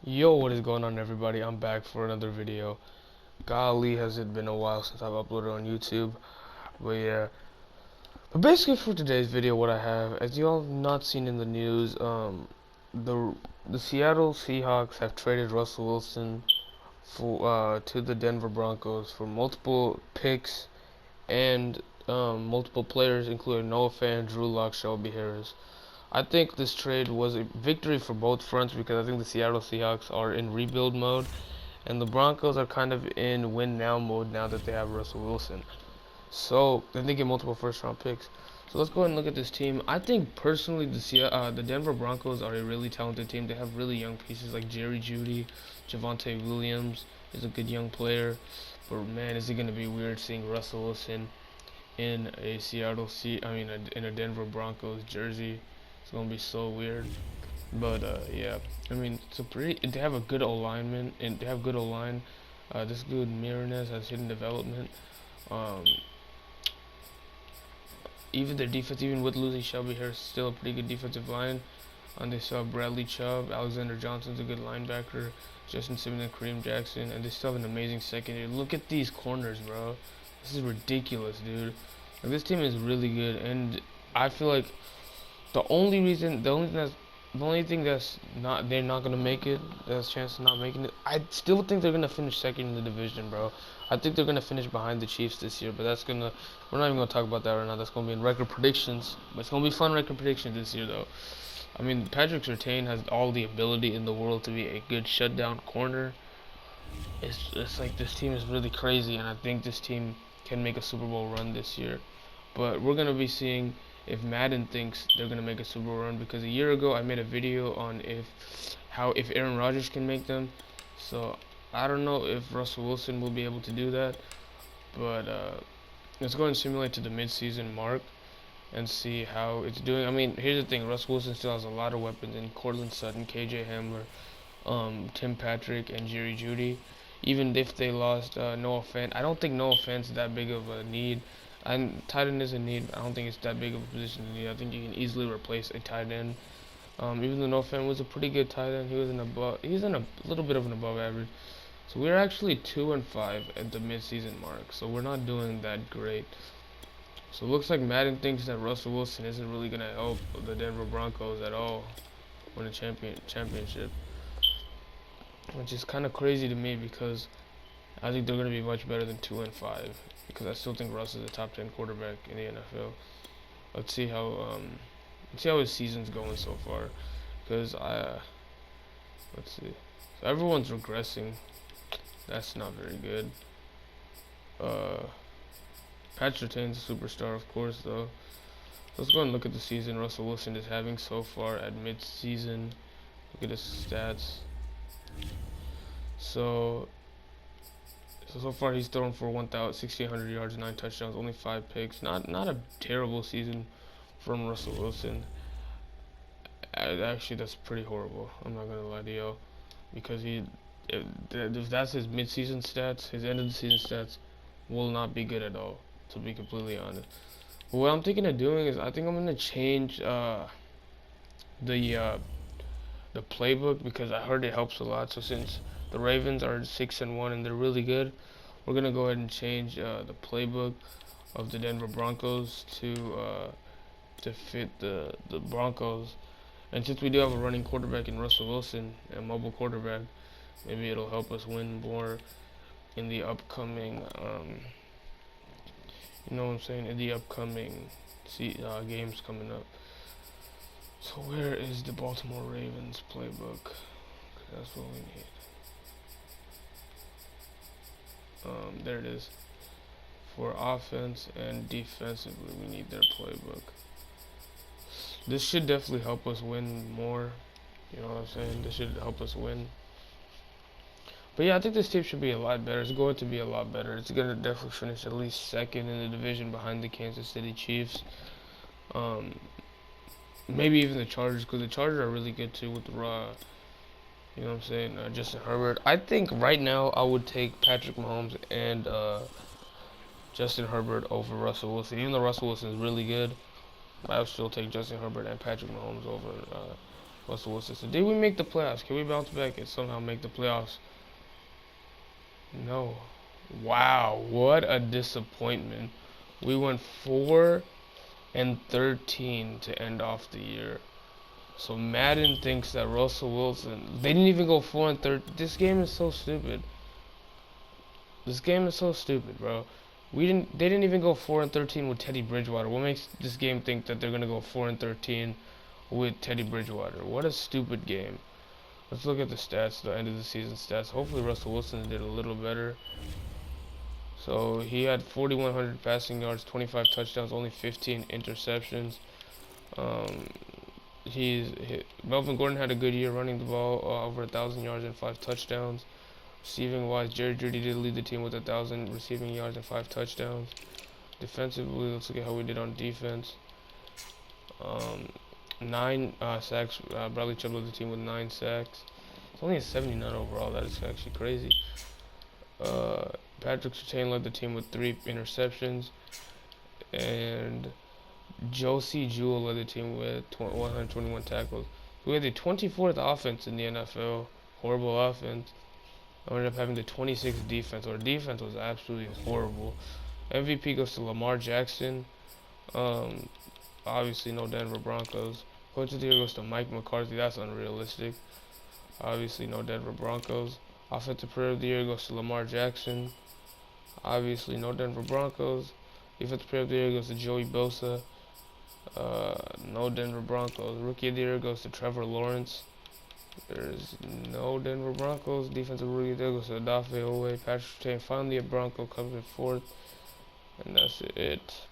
Yo, what is going on, everybody? I'm back for another video. Golly, has it been a while since I've uploaded on YouTube. But yeah. But basically for today's video, what I have, as you all have not seen in the news, the the Seattle Seahawks have traded Russell Wilson for to the Denver Broncos for multiple picks and multiple players, including Noah Fant, Drew Lock, Shelby Harris. I think this trade was a victory for both fronts because I think the Seattle Seahawks are in rebuild mode and the Broncos are kind of in win now mode now that they have Russell Wilson. So then they get multiple first round picks. So let's go ahead and look at this team. I think personally the Denver Broncos are a really talented team. They have really young pieces like Jerry Jeudy, Javonte Williams is a good young player. But man, is it going to be weird seeing Russell Wilson in a in a Denver Broncos jersey. It's going to be so weird. But yeah, I mean, they have a good alignment and they have good O-line. This good Miranez has hidden development. Um, even their defense, even with losing Shelby Harris, still a pretty good defensive line. And they still have Bradley Chubb, Alexander Johnson's a good linebacker, Justin Simmons and Kareem Jackson, and they still have an amazing secondary. Look at these corners, bro. This is ridiculous, dude. Like, this team is really good, and I feel like the only thing that's not they're not gonna make it, there's a chance of not making it. I still think they're gonna finish second in the division, bro. I think they're gonna finish behind the Chiefs this year, but we're not even gonna talk about that right now. That's gonna be in record predictions, but it's gonna be fun record predictions this year, though. I mean, Patrick Surtain has all the ability in the world to be a good shutdown corner. It's like this team is really crazy, and I think this team can make a Super Bowl run this year. But we're gonna be seeing if Madden thinks they're gonna make a Super Bowl run, because a year ago I made a video on if Aaron Rodgers can make them. So I don't know if Russell Wilson will be able to do that, but let's go and simulate to the mid-season mark and see how it's doing. I mean, here's the thing: Russell Wilson still has a lot of weapons in Cortland Sutton, KJ Hamler, Tim Patrick, and Jerry Jeudy. Even if they lost Noah Fant, I don't think Noah Fant's that big of a need. And tight end is a need. I don't think it's that big of a position to need. I think you can easily replace a tight end. Even though Noah Fant was a pretty good tight end, he's in a little bit of an above average. So we're actually 2-5 at the mid-season mark. So we're not doing that great. So it looks like Madden thinks that Russell Wilson isn't really gonna help the Denver Broncos at all win a championship, which is kind of crazy to me because I think they're gonna be much better than 2-5 because I still think Russ is a top 10 quarterback in the NFL. Let's see how his season's going so far, because let's see. So everyone's regressing. That's not very good. Patrick Surtain's a superstar, of course, though. Let's go and look at the season Russell Wilson is having so far at mid-season. Look at his stats. So far he's thrown for 1,600 yards, 9 touchdowns, only 5 picks. Not a terrible season from Russell Wilson. Actually, that's pretty horrible. I'm not gonna lie to you, because if that's his mid-season stats, his end of the season stats will not be good at all, to be completely honest. But what I'm thinking of doing is I think I'm gonna change the playbook, because I heard it helps a lot. So since the Ravens are 6-1 and they're really good, we're gonna go ahead and change the playbook of the Denver Broncos to fit the Broncos. And since we do have a running quarterback in Russell Wilson, a mobile quarterback, maybe it'll help us win more in the upcoming, you know what I'm saying, in the upcoming games coming up. So where is the Baltimore Ravens playbook? That's what we need. There it is. For offense and defensively, we need their playbook. This should definitely help us win more. You know what I'm saying? This should help us win. But yeah, I think this team should be a lot better. It's going to be a lot better. It's going to definitely finish at least second in the division behind the Kansas City Chiefs. Maybe even the Chargers, because the Chargers are really good too with the you know what I'm saying, Justin Herbert. I think right now I would take Patrick Mahomes and Justin Herbert over Russell Wilson. Even though Russell Wilson is really good, I would still take Justin Herbert and Patrick Mahomes over Russell Wilson. So did we make the playoffs? Can we bounce back and somehow make the playoffs? No. Wow, what a disappointment. We went 4-13 to end off the year. So Madden thinks that Russell Wilson, they didn't even go 4-13. This game is so stupid. This game is so stupid, bro. They didn't even go 4-13 with Teddy Bridgewater. What makes this game think that they're gonna go 4-13 with Teddy Bridgewater? What a stupid game. Let's look at the stats, the end of the season stats. Hopefully Russell Wilson did a little better. So he had 4,100 passing yards, 25 touchdowns, only 15 interceptions. Um, Melvin Gordon had a good year running the ball, over 1,000 yards and 5 touchdowns. Receiving wise, Jerry Jeudy did lead the team with 1,000 receiving yards and 5 touchdowns. Defensively, let's look at how we did on defense. 9 sacks. Bradley Chubb led the team with 9 sacks. It's only a 79 overall. That is actually crazy. Patrick Surtain led the team with 3 interceptions, and Josie Jewell led the team with 121 tackles. We had the 24th offense in the NFL. Horrible offense. I ended up having the 26th defense. Our defense was absolutely horrible. MVP goes to Lamar Jackson. Obviously, no Denver Broncos. Coach of the year goes to Mike McCarthy. That's unrealistic. Obviously, no Denver Broncos. Offensive player of the year goes to Lamar Jackson. Obviously, no Denver Broncos. Defensive player of the year goes to Joey Bosa. No Denver Broncos. Rookie of the year goes to Trevor Lawrence. There's no Denver Broncos. Defensive rookie of the year goes to Odafe Oweh. Patrick Surtain, finally a Bronco, comes in 4th. And that's it.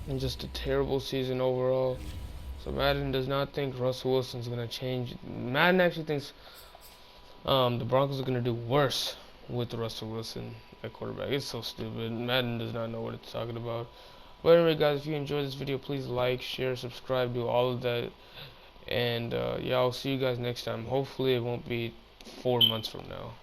And just a terrible season overall. So Madden does not think Russell Wilson's going to change. Madden actually thinks the Broncos are going to do worse with Russell Wilson at quarterback. It's so stupid. Madden does not know what it's talking about. But anyway, guys, if you enjoyed this video, please like, share, subscribe, do all of that. And yeah, I'll see you guys next time. Hopefully it won't be 4 months from now.